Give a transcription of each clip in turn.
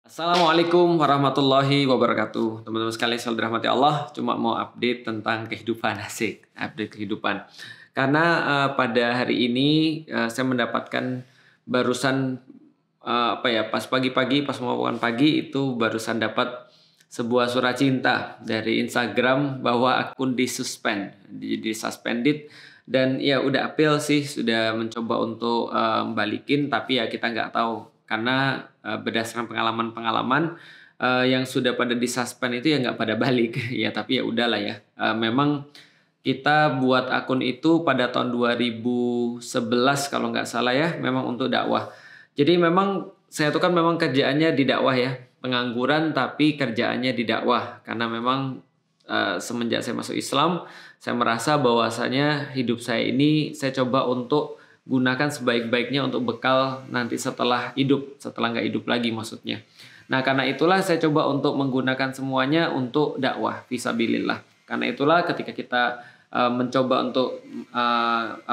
Assalamualaikum warahmatullahi wabarakatuh. Teman-teman sekalian selalu dirahmati Allah. Cuma mau update tentang kehidupan, asik. Update kehidupan. Karena pada hari ini saya mendapatkan barusan pas pagi-pagi, pas mau makan pagi itu barusan dapat sebuah surat cinta dari Instagram bahwa akun disuspend, jadi suspended. Dan ya udah appeal sih, sudah mencoba untuk balikin, tapi ya kita nggak tahu karena berdasarkan pengalaman-pengalaman yang sudah pada disuspend itu ya nggak pada balik ya, tapi ya udahlah ya. Memang kita buat akun itu pada tahun 2011 kalau nggak salah ya, memang untuk dakwah. Jadi memang saya tuh kan memang kerjaannya di dakwah ya, pengangguran tapi kerjaannya di dakwah karena memang semenjak saya masuk Islam, saya merasa bahwasanya hidup saya ini saya coba untuk gunakan sebaik-baiknya untuk bekal nanti setelah nggak hidup lagi maksudnya. Nah karena itulah saya coba untuk menggunakan semuanya untuk dakwah fisabilillah. Karena itulah ketika kita mencoba untuk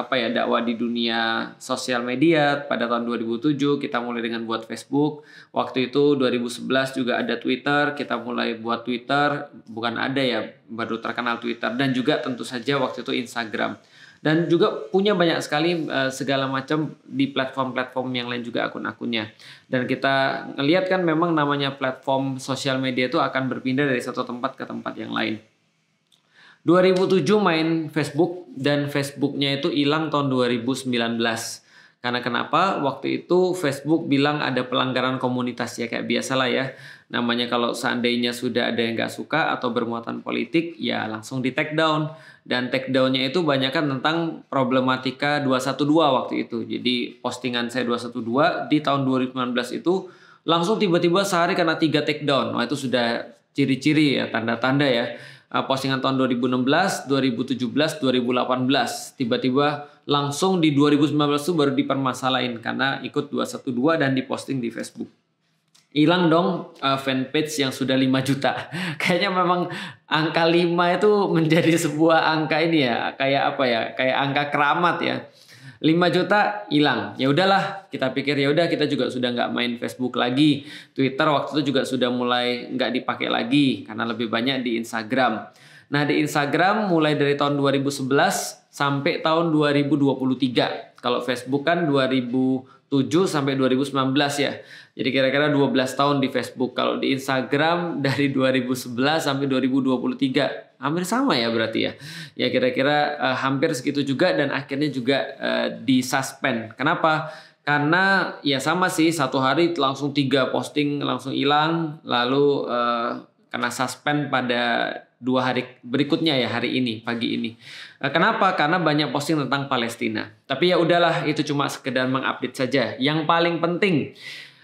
dakwah di dunia sosial media pada tahun 2007 kita mulai dengan buat Facebook. Waktu itu 2011 juga ada Twitter, kita mulai buat Twitter, bukan ada ya, baru terkenal Twitter, dan juga tentu saja waktu itu Instagram. Dan juga punya banyak sekali segala macam di platform-platform yang lain juga akun-akunnya. Dan kita ngelihat kan memang namanya platform sosial media itu akan berpindah dari satu tempat ke tempat yang lain. 2007 main Facebook dan Facebooknya itu hilang tahun 2019. Karena kenapa? Waktu itu Facebook bilang ada pelanggaran komunitas ya, kayak biasalah ya. Namanya kalau seandainya sudah ada yang nggak suka atau bermuatan politik ya langsung di take down. Dan take downnya itu banyak kan tentang problematika 212 waktu itu. Jadi postingan saya 212 di tahun 2019 itu langsung tiba-tiba sehari kena 3 take down. Wah itu sudah ciri-ciri ya, tanda-tanda ya. Postingan tahun 2016, 2017, 2018. Tiba-tiba langsung di 2019 itu baru dipermasalahin karena ikut 212 dan diposting di Facebook. Hilang dong fanpage yang sudah 5 juta. Kayaknya memang angka 5 itu menjadi sebuah angka ini ya, kayak apa ya? Kayak angka keramat ya. 5 juta hilang. Ya udahlah, kita pikir ya udah kita juga sudah nggak main Facebook lagi. Twitter waktu itu juga sudah mulai nggak dipakai lagi karena lebih banyak di Instagram. Nah, di Instagram mulai dari tahun 2011 sampai tahun 2023. Kalau Facebook kan 2007 sampai 2019 ya. Jadi kira-kira 12 tahun di Facebook. Kalau di Instagram dari 2011 sampai 2023. Hampir sama ya berarti ya. Ya kira-kira hampir segitu juga dan akhirnya juga disuspend. Kenapa? Karena ya sama sih, satu hari langsung 3 posting langsung hilang. Lalu kena suspend pada 2 hari berikutnya ya, hari ini, pagi ini. Kenapa? Karena banyak posting tentang Palestina. Tapi ya udahlah, itu cuma sekedar mengupdate saja. Yang paling penting,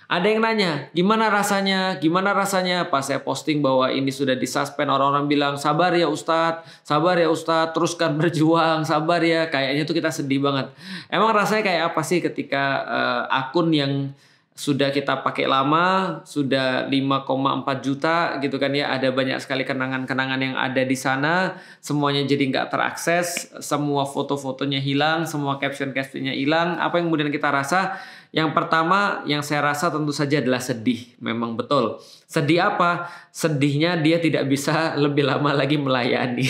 ada yang nanya, gimana rasanya? Gimana rasanya? Pas saya posting bahwa ini sudah disuspend, orang-orang bilang, sabar ya Ustadz, teruskan berjuang, sabar ya. Kayaknya tuh kita sedih banget. Emang rasanya kayak apa sih ketika akun yang sudah kita pakai lama, sudah 5,4 juta gitu kan ya, ada banyak sekali kenangan-kenangan yang ada di sana, semuanya jadi nggak terakses, semua foto-fotonya hilang, semua caption-captionnya hilang. Apa yang kemudian kita rasa? Yang pertama yang saya rasa tentu saja adalah sedih, memang betul. Sedih apa? Sedihnya dia tidak bisa lebih lama lagi melayani.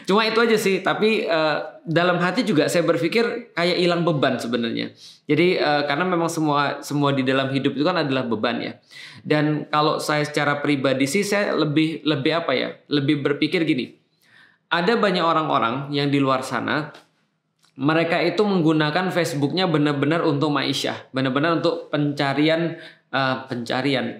Cuma itu aja sih, tapi dalam hati juga saya berpikir kayak hilang beban sebenarnya. Jadi karena memang semua di dalam hidup itu kan adalah beban ya. Dan kalau saya secara pribadi sih saya lebih apa ya? Lebih berpikir gini. Ada banyak orang-orang yang di luar sana, mereka itu menggunakan Facebooknya benar-benar untuk ma'isyah, benar-benar untuk pencarian,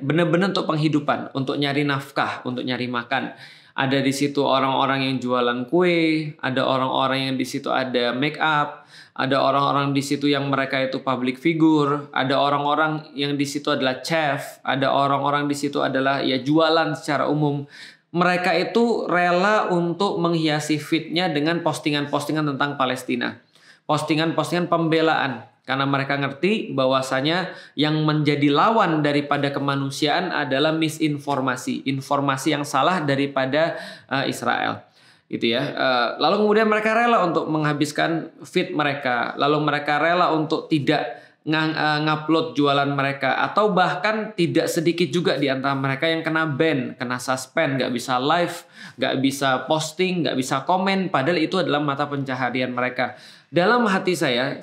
benar-benar untuk penghidupan, untuk nyari nafkah, untuk nyari makan. Ada di situ orang-orang yang jualan kue, ada orang-orang yang di situ ada make up, ada orang-orang di situ yang mereka itu public figure, ada orang-orang yang di situ adalah chef, ada orang-orang di situ adalah ya jualan secara umum. Mereka itu rela untuk menghiasi feed-nya dengan postingan-postingan tentang Palestina. Postingan-postingan pembelaan. Karena mereka ngerti bahwasanya yang menjadi lawan daripada kemanusiaan adalah misinformasi. Informasi yang salah daripada Israel. Gitu ya. Lalu kemudian mereka rela untuk menghabiskan feed mereka. Lalu mereka rela untuk tidak ngupload jualan mereka, atau bahkan tidak sedikit juga di antara mereka yang kena ban, kena suspend, nggak bisa live, nggak bisa posting, nggak bisa komen, padahal itu adalah mata pencaharian mereka. Dalam hati saya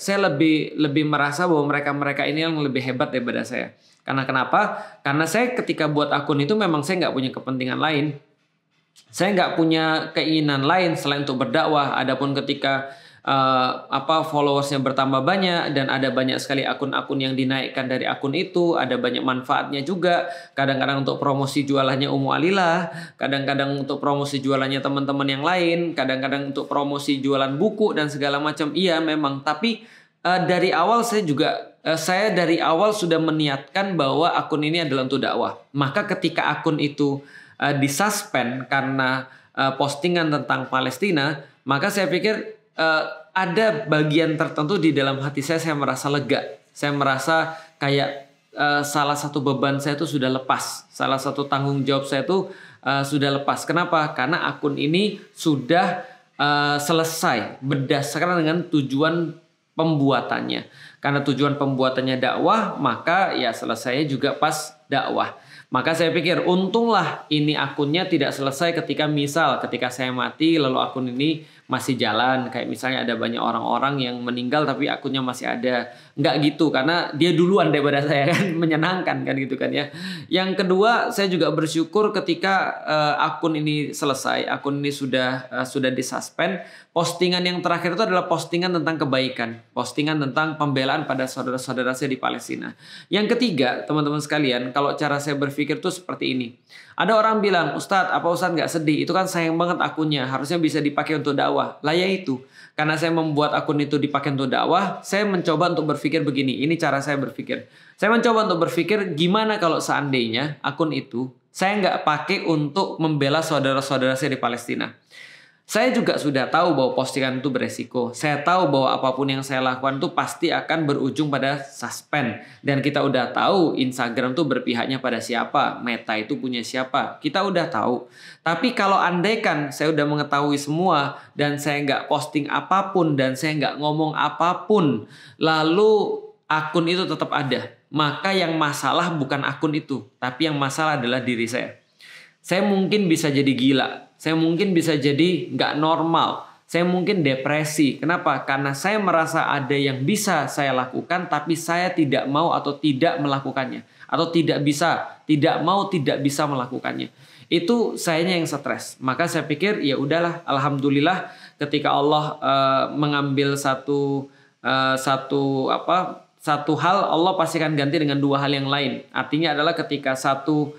lebih merasa bahwa mereka ini yang lebih hebat daripada saya. Karena kenapa? Karena saya ketika buat akun itu memang saya nggak punya kepentingan lain. Saya nggak punya keinginan lain selain untuk berdakwah. Adapun ketika followersnya bertambah banyak dan ada banyak sekali akun-akun yang dinaikkan dari akun itu, ada banyak manfaatnya juga. Kadang-kadang untuk promosi jualannya Ummu Alilah, kadang-kadang untuk promosi jualannya teman-teman yang lain, kadang-kadang untuk promosi jualan buku dan segala macam. Iya memang, tapi dari awal saya dari awal sudah meniatkan bahwa akun ini adalah untuk dakwah. Maka ketika akun itu disuspend karena postingan tentang Palestina, maka saya pikir ada bagian tertentu di dalam hati saya merasa lega. Saya merasa kayak salah satu beban saya itu sudah lepas. Salah satu tanggung jawab saya itu sudah lepas. Kenapa? Karena akun ini sudah selesai berdasarkan dengan tujuan pembuatannya. Karena tujuan pembuatannya dakwah, maka ya selesai juga pas dakwah. Maka saya pikir untunglah ini akunnya tidak selesai ketika saya mati lalu akun ini masih jalan. Kayak misalnya ada banyak orang-orang yang meninggal tapi akunnya masih ada. Nggak gitu, karena dia duluan daripada saya kan. Menyenangkan kan gitu kan ya. Yang kedua, saya juga bersyukur ketika akun ini selesai, akun ini sudah disuspend. Postingan yang terakhir itu adalah postingan tentang kebaikan, postingan tentang pembelaan pada saudara-saudara saya di Palestina. Yang ketiga, teman-teman sekalian, kalau cara saya berpikir tuh seperti ini. Ada orang bilang, Ustadz, apa Ustadz nggak sedih? Itu kan sayang banget akunnya, harusnya bisa dipakai untuk dakwah. Lah ya itu, karena saya membuat akun itu dipakai untuk dakwah, saya mencoba untuk berpikir begini. Ini cara saya berpikir. Saya mencoba untuk berpikir gimana kalau seandainya akun itu saya nggak pakai untuk membela saudara-saudara saya di Palestina. Saya juga sudah tahu bahwa postingan itu beresiko. Saya tahu bahwa apapun yang saya lakukan itu pasti akan berujung pada suspend. Dan kita udah tahu Instagram tuh berpihaknya pada siapa. Meta itu punya siapa. Kita udah tahu. Tapi kalau andaikan saya udah mengetahui semua dan saya nggak posting apapun dan saya nggak ngomong apapun, lalu akun itu tetap ada. Maka yang masalah bukan akun itu, tapi yang masalah adalah diri saya. Saya mungkin bisa jadi gila. Saya mungkin bisa jadi nggak normal. Saya mungkin depresi. Kenapa? Karena saya merasa ada yang bisa saya lakukan, tapi saya tidak mau atau tidak melakukannya. Atau tidak bisa melakukannya. Itu sayanya yang stres. Maka saya pikir ya udahlah, alhamdulillah ketika Allah mengambil satu hal, Allah pasti akan ganti dengan dua hal yang lain. Artinya adalah ketika satu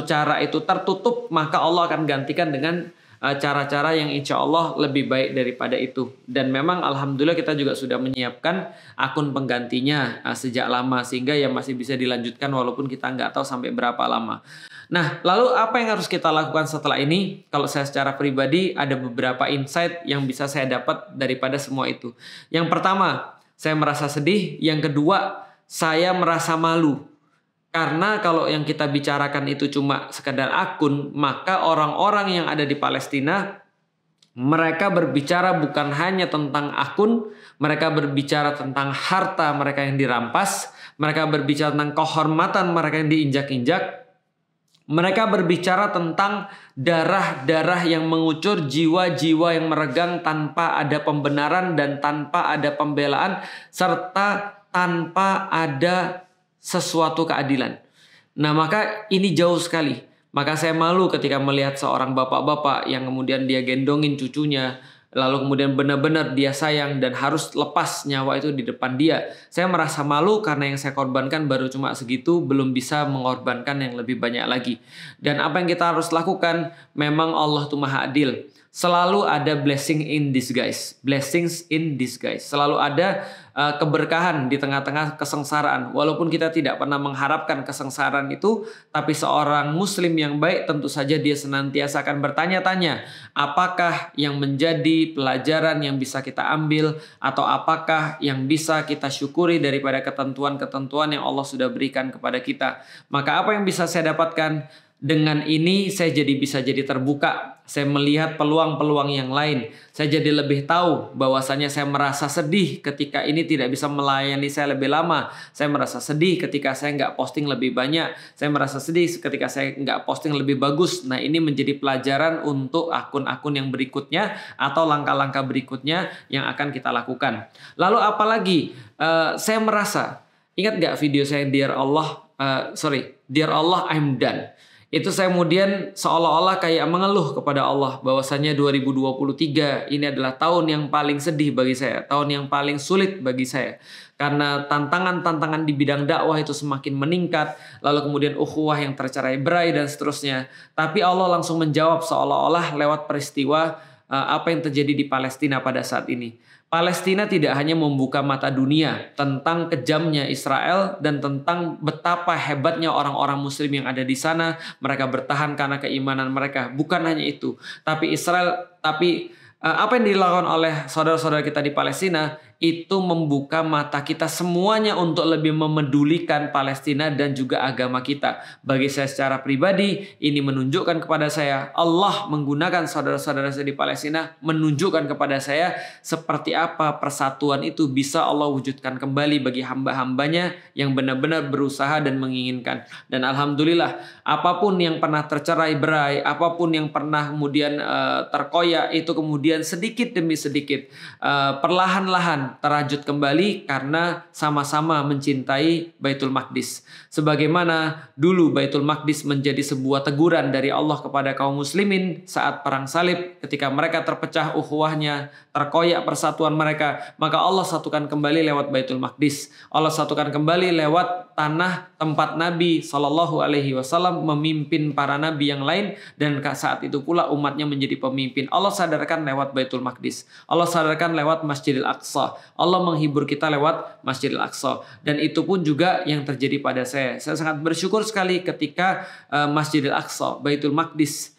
cara itu tertutup, maka Allah akan gantikan dengan cara-cara yang insya Allah lebih baik daripada itu. Dan memang alhamdulillah kita juga sudah menyiapkan akun penggantinya sejak lama, sehingga ya masih bisa dilanjutkan walaupun kita nggak tahu sampai berapa lama. Nah, lalu apa yang harus kita lakukan setelah ini? Kalau saya secara pribadi ada beberapa insight yang bisa saya dapat daripada semua itu. Yang pertama, saya merasa sedih. Yang kedua, saya merasa malu. Karena kalau yang kita bicarakan itu cuma sekedar akun, maka orang-orang yang ada di Palestina, mereka berbicara bukan hanya tentang akun, mereka berbicara tentang harta mereka yang dirampas, mereka berbicara tentang kehormatan mereka yang diinjak-injak, mereka berbicara tentang darah-darah yang mengucur, jiwa-jiwa yang meregang tanpa ada pembenaran dan tanpa ada pembelaan, serta tanpa ada sesuatu keadilan. Nah, maka ini jauh sekali. Maka saya malu ketika melihat seorang bapak-bapak yang kemudian dia gendongin cucunya, lalu kemudian benar-benar dia sayang dan harus lepas nyawa itu di depan dia. Saya merasa malu karena yang saya korbankan baru cuma segitu, belum bisa mengorbankan yang lebih banyak lagi. Dan apa yang kita harus lakukan, memang Allah tuh Maha Adil. Selalu ada blessings in disguise. Selalu ada keberkahan di tengah-tengah kesengsaraan. Walaupun kita tidak pernah mengharapkan kesengsaraan itu, tapi seorang muslim yang baik tentu saja dia senantiasa akan bertanya-tanya, apakah yang menjadi pelajaran yang bisa kita ambil, atau apakah yang bisa kita syukuri daripada ketentuan-ketentuan yang Allah sudah berikan kepada kita. Maka apa yang bisa saya dapatkan? Dengan ini saya bisa jadi terbuka. Saya melihat peluang-peluang yang lain. Saya jadi lebih tahu bahwasanya saya merasa sedih ketika ini tidak bisa melayani saya lebih lama. Saya merasa sedih ketika saya nggak posting lebih banyak. Saya merasa sedih ketika saya nggak posting lebih bagus. Nah, ini menjadi pelajaran untuk akun-akun yang berikutnya atau langkah-langkah berikutnya yang akan kita lakukan. Lalu apalagi saya merasa, ingat nggak video saya Dear Allah I'm done. Itu saya kemudian seolah-olah kayak mengeluh kepada Allah bahwasanya 2023 ini adalah tahun yang paling sedih bagi saya, tahun yang paling sulit bagi saya. Karena tantangan-tantangan di bidang dakwah itu semakin meningkat, lalu kemudian ukhuwah yang tercerai-berai dan seterusnya. Tapi Allah langsung menjawab seolah-olah lewat peristiwa apa yang terjadi di Palestina pada saat ini. Palestina tidak hanya membuka mata dunia tentang kejamnya Israel dan tentang betapa hebatnya orang-orang muslim yang ada di sana. Mereka bertahan karena keimanan mereka. Bukan hanya itu, tapi apa yang dilakukan oleh saudara-saudara kita di Palestina itu membuka mata kita semuanya untuk lebih memedulikan Palestina dan juga agama kita. Bagi saya secara pribadi, ini menunjukkan kepada saya Allah menggunakan saudara-saudara saya di Palestina, menunjukkan kepada saya seperti apa persatuan itu bisa Allah wujudkan kembali bagi hamba-hambanya yang benar-benar berusaha dan menginginkan. Dan alhamdulillah, apapun yang pernah tercerai-berai, apapun yang pernah kemudian terkoyak, itu kemudian sedikit demi sedikit perlahan-lahan terajut kembali karena sama-sama mencintai Baitul Maqdis. Sebagaimana dulu Baitul Maqdis menjadi sebuah teguran dari Allah kepada kaum muslimin saat perang salib, ketika mereka terpecah ukhuwahnya, terkoyak persatuan mereka, maka Allah satukan kembali lewat Baitul Maqdis. Allah satukan kembali lewat tanah tempat Nabi SAW memimpin para nabi yang lain, dan saat itu pula umatnya menjadi pemimpin. Allah sadarkan lewat Baitul Maqdis. Allah sadarkan lewat Masjidil Aqsa. Allah menghibur kita lewat Masjidil Aqsa. Dan itu pun juga yang terjadi pada saya. Saya sangat bersyukur sekali ketika Masjidil Aqsa, Baitul Maqdis,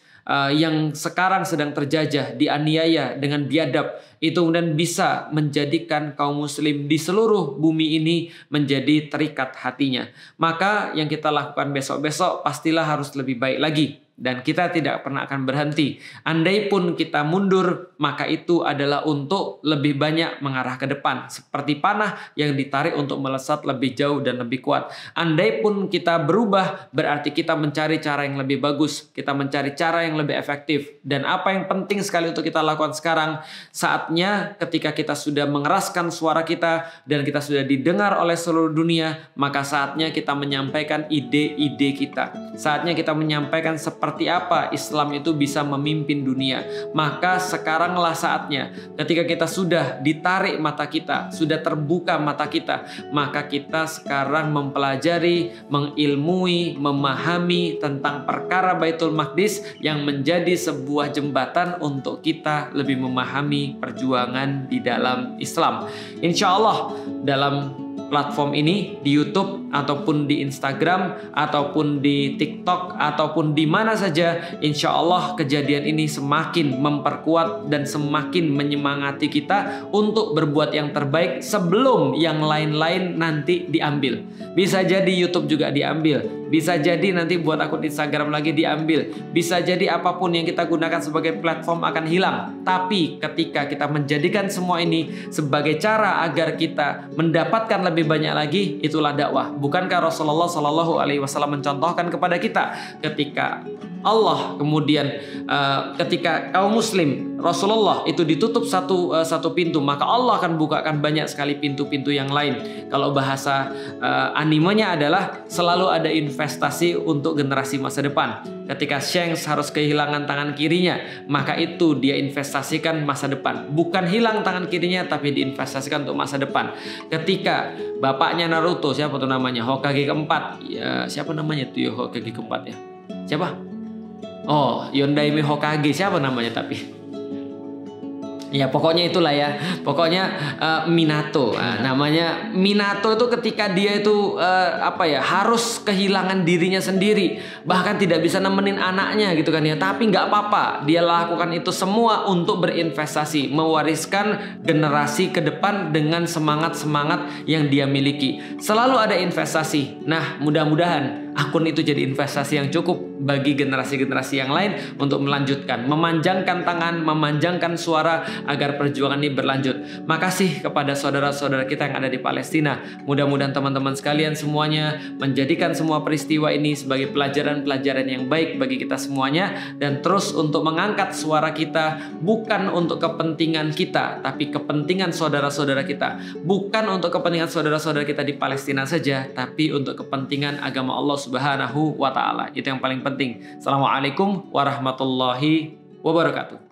yang sekarang sedang terjajah, dianiaya dengan biadab, itu kemudian bisa menjadikan kaum muslim di seluruh bumi ini menjadi terikat hatinya. Maka yang kita lakukan besok-besok pastilah harus lebih baik lagi. Dan kita tidak pernah akan berhenti. Andai pun kita mundur, maka itu adalah untuk lebih banyak mengarah ke depan. Seperti panah yang ditarik untuk melesat lebih jauh dan lebih kuat. Andai pun kita berubah, berarti kita mencari cara yang lebih bagus. Kita mencari cara yang lebih efektif. Dan apa yang penting sekali untuk kita lakukan sekarang, saatnya ketika kita sudah mengeraskan suara kita dan kita sudah didengar oleh seluruh dunia, maka saatnya kita menyampaikan ide-ide kita. Saatnya kita menyampaikan seperti apa Islam itu bisa memimpin dunia. Maka sekaranglah saatnya, ketika kita sudah ditarik mata kita, sudah terbuka mata kita, maka kita sekarang mempelajari, mengilmui, memahami tentang perkara Baitul Maqdis yang menjadi sebuah jembatan untuk kita lebih memahami perjuangan di dalam Islam. Insya Allah dalam platform ini di YouTube ataupun di Instagram ataupun di TikTok ataupun di mana saja, insya Allah kejadian ini semakin memperkuat dan semakin menyemangati kita untuk berbuat yang terbaik sebelum yang lain-lain nanti diambil. Bisa jadi YouTube juga diambil, bisa jadi nanti buat akun Instagram lagi diambil, bisa jadi apapun yang kita gunakan sebagai platform akan hilang. Tapi ketika kita menjadikan semua ini sebagai cara agar kita mendapatkan lebih banyak lagi, itulah dakwah. Bukankah Rasulullah SAW mencontohkan kepada kita ketika Allah kemudian ketika kaum muslim Rasulullah itu ditutup satu pintu, maka Allah akan bukakan banyak sekali pintu-pintu yang lain. Kalau bahasa animenya adalah selalu ada investasi untuk generasi masa depan. Ketika Shanks harus kehilangan tangan kirinya, maka itu dia investasikan masa depan. Bukan hilang tangan kirinya, tapi diinvestasikan untuk masa depan. Ketika bapaknya Naruto, siapa tuh namanya? Hokage keempat. Ya, siapa namanya tuh ya Hokage keempat ya? Siapa? Oh, Yondaime Hokage, siapa namanya tapi? Ya pokoknya itulah ya. Pokoknya Minato. Nah, namanya Minato itu ketika dia itu harus kehilangan dirinya sendiri, bahkan tidak bisa nemenin anaknya gitu kan ya. Tapi nggak apa-apa, dia lakukan itu semua untuk berinvestasi, mewariskan generasi ke depan dengan semangat-semangat yang dia miliki. Selalu ada investasi. Nah, mudah-mudahan akun itu jadi investasi yang cukup bagi generasi-generasi yang lain untuk melanjutkan, memanjangkan tangan, memanjangkan suara agar perjuangan ini berlanjut. Makasih kepada saudara-saudara kita yang ada di Palestina. Mudah-mudahan teman-teman sekalian semuanya menjadikan semua peristiwa ini sebagai pelajaran-pelajaran yang baik bagi kita semuanya, dan terus untuk mengangkat suara kita bukan untuk kepentingan kita, tapi kepentingan saudara-saudara kita. Bukan untuk kepentingan saudara-saudara kita di Palestina saja, tapi untuk kepentingan agama Allah Subhanahu wa Ta'ala. Itu yang paling penting. Assalamualaikum warahmatullahi wabarakatuh.